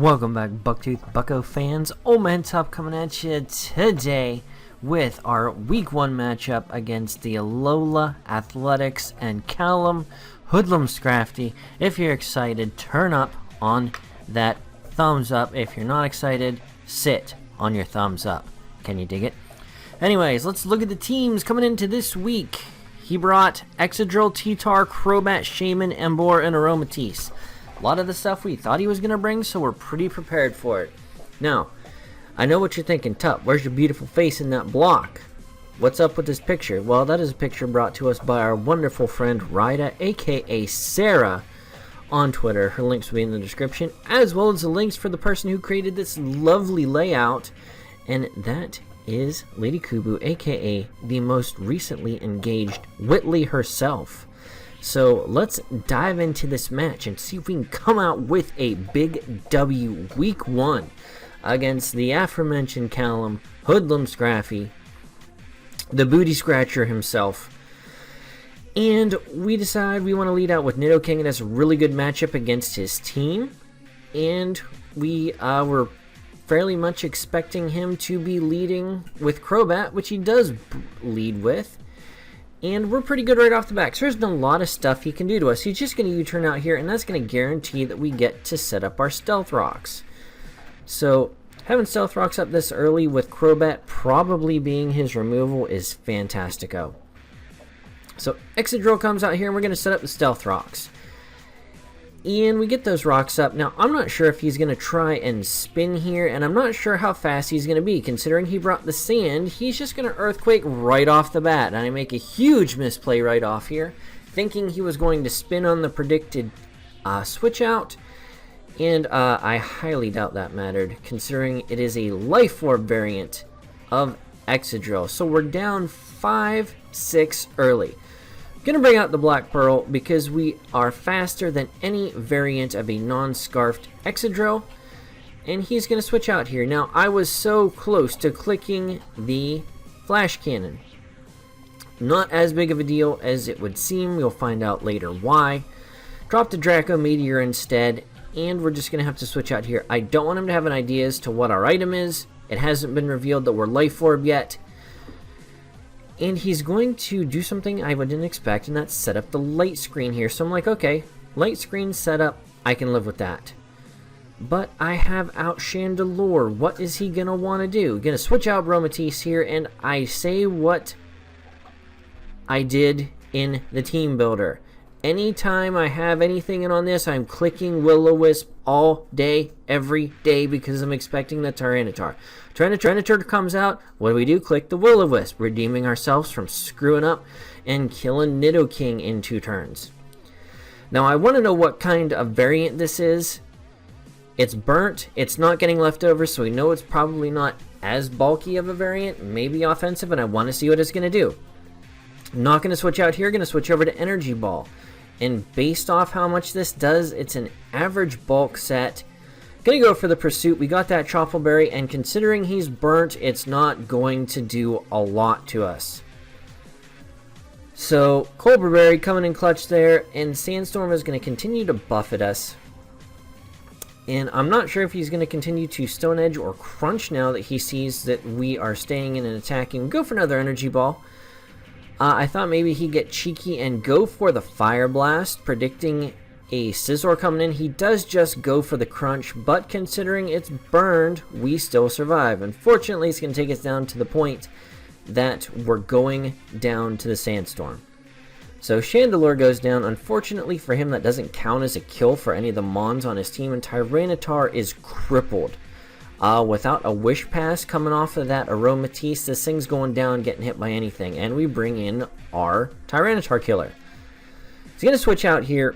Welcome back, Bucktooth Bucko fans. OldManTup coming at you today with our Week 1 matchup against the Alola Athletics and Callum Hoodlum Scrafty. If you're excited, turn up on that thumbs up. If you're not excited, sit on your thumbs up. Can you dig it? Anyways, let's look at the teams coming into this week. He brought Excadrill, T-Tar, Crobat, Shaman, Emboar, and Aromatisse. A lot of the stuff we thought he was going to bring, so we're pretty prepared for it. Now, I know what you're thinking, Tup, where's your beautiful face in that block? What's up with this picture? Well, that is a picture brought to us by our wonderful friend Ryda, aka Sarah, on Twitter. Her links will be in the description, as well as the links for the person who created this lovely layout, and that is Lady Kubu, aka the most recently engaged Whitley herself. So let's dive into this match and see if we can come out with a big W Week 1 against the aforementioned Callum Hoodlum Scrafty, the booty scratcher himself. And we decide we want to lead out with Nidoking, and that's a really good matchup against his team. And we were fairly much expecting him to be leading with Crobat, which he does lead with. And we're pretty good right off the bat. So there's a lot of stuff he can do to us. He's just going to U-turn out here, and that's going to guarantee that we get to set up our Stealth Rocks. So having Stealth Rocks up this early with Crobat probably being his removal is fantastico. So Excadrill comes out here, and we're going to set up the Stealth Rocks. And we get those rocks up. Now, I'm not sure if he's going to try and spin here, and I'm not sure how fast he's going to be. Considering he brought the sand, he's just going to Earthquake right off the bat. And I make a huge misplay right off here, thinking he was going to spin on the predicted switch out. And I highly doubt that mattered, considering it is a Life Orb variant of Excadrill. So we're down 5-6 early. Gonna bring out the Black Pearl because we are faster than any variant of a non-scarfed Excadrill, and he's gonna switch out here. Now, I was so close to clicking the Flash Cannon. Not as big of a deal as it would seem. You'll find out later why. Drop the Draco Meteor instead, and we're just gonna have to switch out here. I don't want him to have an idea as to what our item is. It hasn't been revealed that we're Life Orb yet. And he's going to do something I didn't expect, and that's set up the light screen here. So I'm like, okay, light screen set up, I can live with that. But I have out Chandelure. What is he going to want to do? Going to switch out Aromatisse here, and I say what I did in the team builder. Anytime I have anything in on this, I'm clicking Will-O-Wisp all day, every day, because I'm expecting the Tyranitar. Tyranitar comes out, what do? Click the Will-O-Wisp, redeeming ourselves from screwing up and killing Nidoking in 2 turns. Now, I want to know what kind of variant this is. It's burnt, it's not getting leftovers, so we know it's probably not as bulky of a variant, maybe offensive, and I want to see what it's going to do. Not going to switch out here, going to switch over to Energy Ball. And based off how much this does, it's an average bulk set. Gonna go for the Pursuit. We got that Choppleberry, and considering he's burnt, it's not going to do a lot to us. So, Cobra Berry coming in clutch there, and Sandstorm is going to continue to buffet us. And I'm not sure if he's going to continue to Stone Edge or Crunch now that he sees that we are staying in and attacking. Go for another Energy Ball. I thought maybe he'd get cheeky and go for the Fire Blast, predicting a Scizor coming in. He does just go for the Crunch, but considering it's burned, we still survive. Unfortunately, it's going to take us down to the point that we're going down to the Sandstorm. So Chandelure goes down. Unfortunately for him, that doesn't count as a kill for any of the Mons on his team, and Tyranitar is crippled. Without a Wish Pass coming off of that Aromatisse, this thing's going down, getting hit by anything. And we bring in our Tyranitar killer. He's going to switch out here.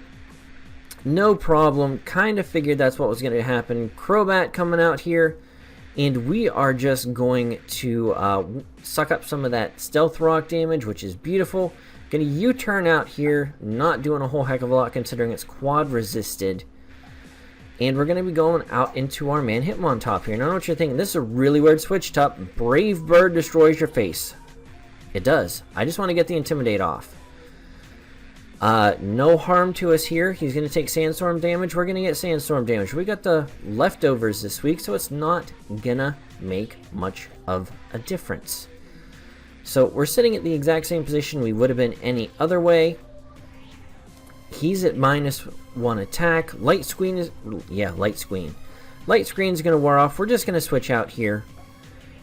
No problem. Kind of figured that's what was going to happen. Crobat coming out here. And we are just going to suck up some of that Stealth Rock damage, which is beautiful. Going to U-turn out here. Not doing a whole heck of a lot considering it's quad resisted. And we're going to be going out into our man Hitmontop here. Now I know what you're thinking. This is a really weird switch, Tup. Brave Bird destroys your face. It does. I just want to get the Intimidate off. No harm to us here. He's going to take Sandstorm damage. We're going to get Sandstorm damage. We got the leftovers this week, so it's not going to make much of a difference. So we're sitting at the exact same position we would have been any other way. He's at -1 attack. Light Screen is... yeah, Light Screen. Light Screen's going to wear off. We're just going to switch out here.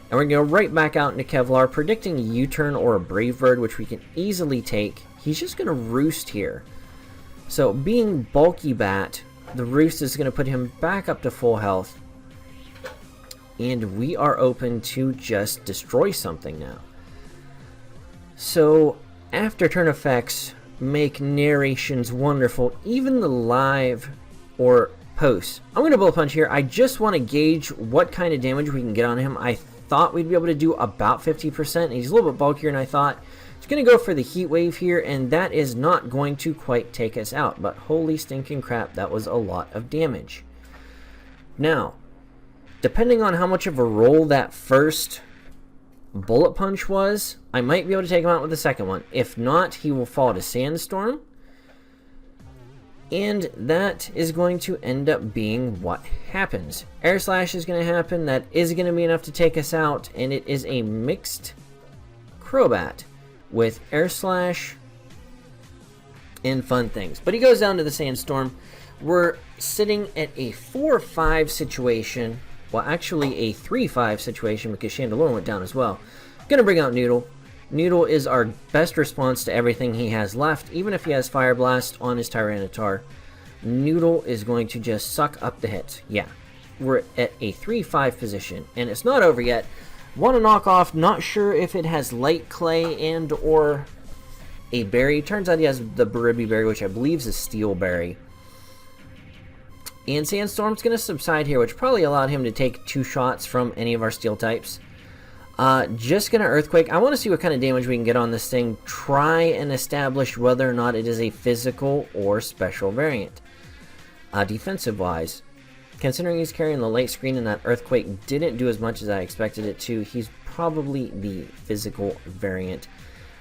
And we're going to go right back out into Kevlar, predicting a U-turn or a Brave Bird, which we can easily take. He's just going to Roost here. So being Bulky Bat, the Roost is going to put him back up to full health. And we are open to just destroy something now. So after turn effects make narrations wonderful, even the live or posts. I'm going to Bullet Punch here. I just want to gauge what kind of damage we can get on him. I thought we'd be able to do about 50%. He's a little bit bulkier than I thought. It's going to go for the Heat Wave here, and that is not going to quite take us out. But holy stinking crap, that was a lot of damage. Now, depending on how much of a roll that first Bullet Punch was, I might be able to take him out with the second one. If not, he will fall to Sandstorm. And that is going to end up being what happens. Air Slash is going to happen. That is going to be enough to take us out. And it is a mixed Crobat with Air Slash and fun things. But he goes down to the Sandstorm. We're sitting at a 4-5 situation. Well, actually a 3-5 situation because Chandelure went down as well. Gonna bring out Noodle. Noodle is our best response to everything he has left. Even if he has Fire Blast on his Tyranitar, Noodle is going to just suck up the hits. Yeah, we're at a 3-5 position, and it's not over yet. Want to knock off, not sure if it has Light Clay and or a berry. Turns out he has the Baribi Berry, which I believe is a Steel Berry. And Sandstorm's going to subside here, which probably allowed him to take 2 shots from any of our Steel types. Just going to Earthquake. I want to see what kind of damage we can get on this thing. Try and establish whether or not it is a physical or special variant. Defensive-wise, considering he's carrying the Light Screen and that Earthquake didn't do as much as I expected it to, he's probably the physical variant.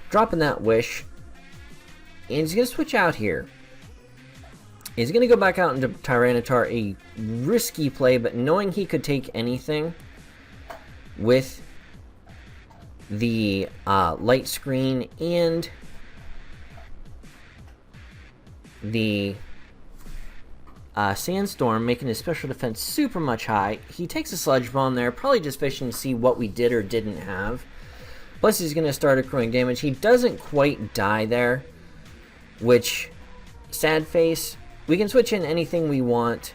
Dropping that Wish. And he's going to switch out here. He's going to go back out into Tyranitar, a risky play, but knowing he could take anything with the Light Screen and the Sandstorm, making his special defense super much high. He takes a Sludge Bomb there, probably just fishing to see what we did or didn't have. Plus he's going to start accruing damage. He doesn't quite die there, which, sad face. We can switch in anything we want.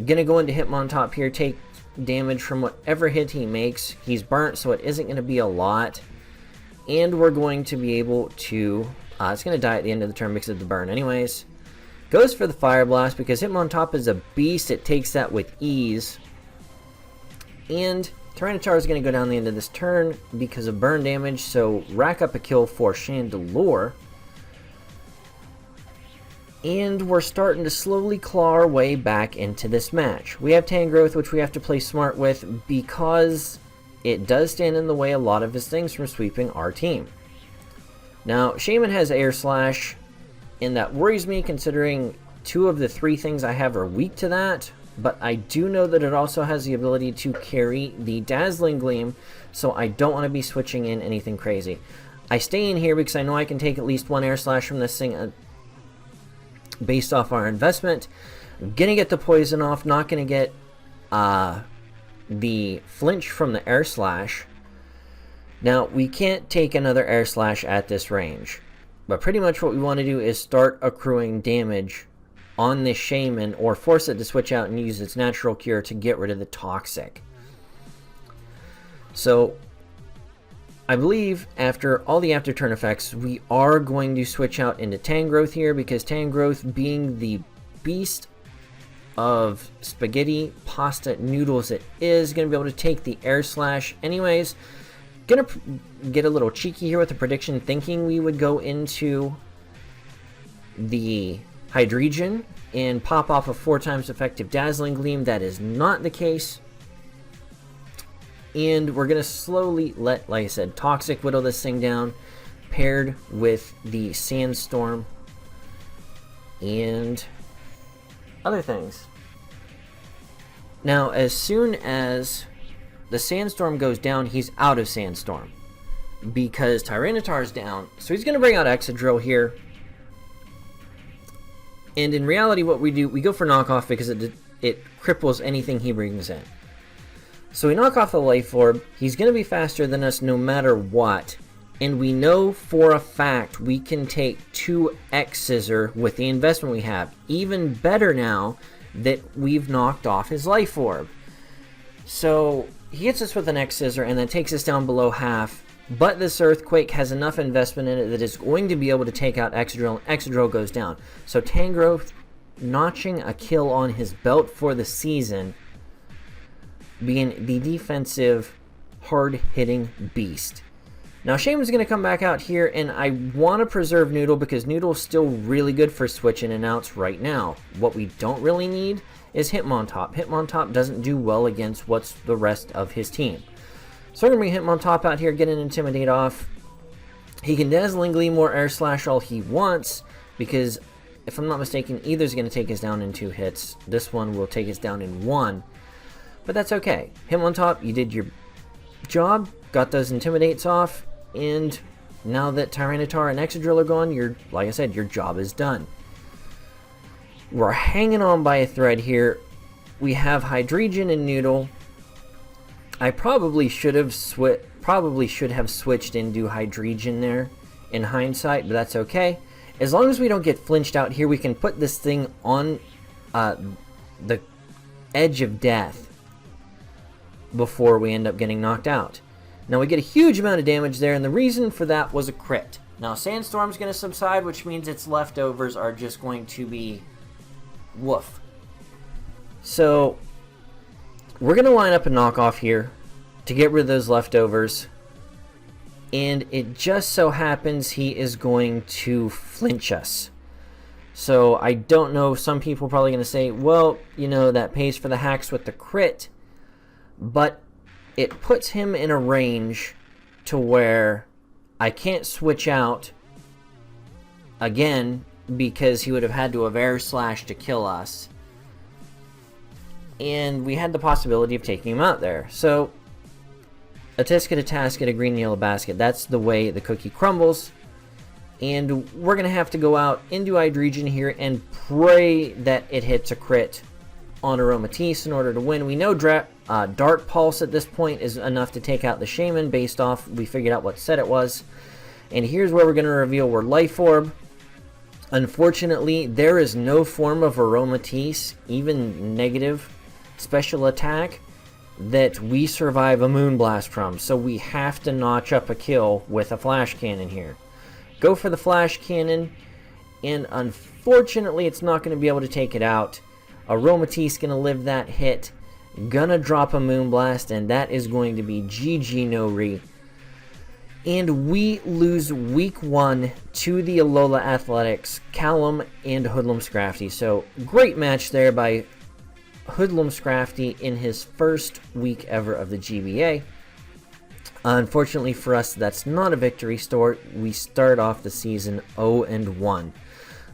Gonna go into Hitmontop here, take damage from whatever hit he makes. He's burnt, so it isn't going to be a lot. And we're going to be able to... it's going to die at the end of the turn because of the burn anyways. Goes for the Fire Blast because Hitmontop is a beast. It takes that with ease. And Tyranitar is going to go down the end of this turn because of burn damage, so rack up a kill for Chandelure. And we're starting to slowly claw our way back into this match. We have Tangrowth, which we have to play smart with because it does stand in the way a lot of his things from sweeping our team. Now, Shaman has Air Slash, and that worries me considering 2 of the 3 things I have are weak to that. But I do know that it also has the ability to carry the Dazzling Gleam, so I don't want to be switching in anything crazy. I stay in here because I know I can take at least 1 Air Slash from this thing based off our investment. I'm gonna get the poison off, not gonna get the flinch from the Air Slash. Now we can't take another Air Slash at this range, but pretty much what we want to do is start accruing damage on this Shaman or force it to switch out and use its natural cure to get rid of the toxic. So I believe after all the after turn effects, we are going to switch out into Tangrowth here because Tangrowth, being the beast of spaghetti, pasta, noodles it is, going to be able to take the Air Slash anyways. Going to get a little cheeky here with the prediction, thinking we would go into the Hydreigon and pop off a 4 times effective Dazzling Gleam. That is not the case. And we're going to slowly let, like I said, Toxic whittle this thing down, paired with the Sandstorm. and other things. Now, as soon as the Sandstorm goes down, he's out of Sandstorm because Tyranitar's down. So he's going to bring out Excadrill here. And in reality, what we do, we go for knockoff because it cripples anything he brings in. So we knock off the Life Orb. He's going to be faster than us no matter what. And we know for a fact we can take 2 X-Scissor with the investment we have. Even better now that we've knocked off his Life Orb. So he hits us with an X-Scissor and then takes us down below half. But this Earthquake has enough investment in it that it's going to be able to take out Excadrill, and Excadrill goes down. So Tangrowth notching a kill on his belt for the season, being the defensive, hard-hitting beast. Now Shaman's going to come back out here, and I want to preserve Noodle because Noodle's still really good for switch in and outs right now. What we don't really need is Hitmontop. Hitmontop doesn't do well against what's the rest of his team. So we're going to bring Hitmontop out here, get an Intimidate off. He can Dazzling Gleam or Air Slash all he wants because, if I'm not mistaken, either's going to take us down in 2 hits. This one will take us down in 1. But that's okay. Hitmontop, you did your job, got those Intimidates off. And now that Tyranitar and Excadrill are gone, like I said, your job is done. We're hanging on by a thread here. We have Hydreigon and Noodle. I probably should have switched into Hydreigon there in hindsight, but that's okay. As long as we don't get flinched out here, we can put this thing on the edge of death before we end up getting knocked out. Now we get a huge amount of damage there, and the reason for that was a crit. Now Sandstorm's going to subside, which means its leftovers are just going to be woof. So we're going to line up a knockoff here to get rid of those leftovers, and it just so happens he is going to flinch us. So I don't know, some people are probably going to say, well, you know, that pays for the hacks with the crit, but it puts him in a range to where I can't switch out again because he would have had to have Air Slash to kill us. And we had the possibility of taking him out there. So, a Tisket, a Tasket, a green and yellow basket. That's the way the cookie crumbles. And we're going to have to go out into Hydreigon here and pray that it hits a crit on Aromatisse in order to win. We know Dark Pulse at this point is enough to take out the Shaman based off, we figured out what set it was. And here's where we're going to reveal we're Life Orb. Unfortunately, there is no form of Aromatisse, even negative special attack, that we survive a Moonblast from. So we have to notch up a kill with a Flash Cannon here. Go for the Flash Cannon, and unfortunately it's not going to be able to take it out. Aromatisse going to live that hit. Gonna drop a Moonblast, and that is going to be GG no re. And we lose week 1 to the Alola Athletics, Callum and Hoodlum Scrafty. So great match there by Hoodlum Scrafty in his first week ever of the GBA. Unfortunately for us, that's not a victory story. We start off the season 0-1.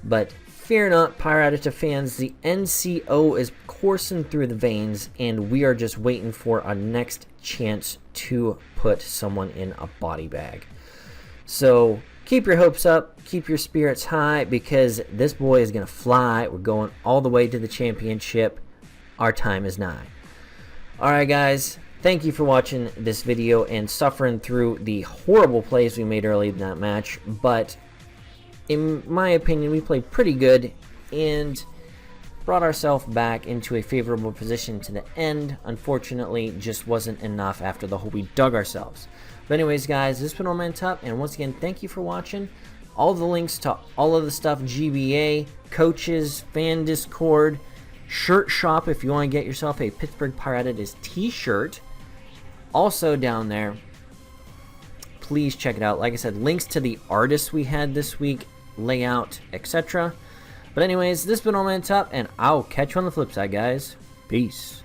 But fear not, Pirattata fans, the NCO is coursing through the veins, and we are just waiting for our next chance to put someone in a body bag. So keep your hopes up, keep your spirits high, because this boy is going to fly. We're going all the way to the championship. Our time is nigh. Alright guys, thank you for watching this video and suffering through the horrible plays we made early in that match, but in my opinion, we played pretty good and brought ourselves back into a favorable position to the end. Unfortunately, just wasn't enough after the hole we dug ourselves. But anyways, guys, this has been OldManTup, and once again, thank you for watching. All the links to all of the stuff, GBA, coaches, fan Discord, shirt shop if you want to get yourself a Pittsburgh Pirattatas t-shirt, also down there. Please check it out. Like I said, links to the artists we had this week, layout, etc. But anyways, this has been OldManTup, and I'll catch you on the flip side, guys. Peace.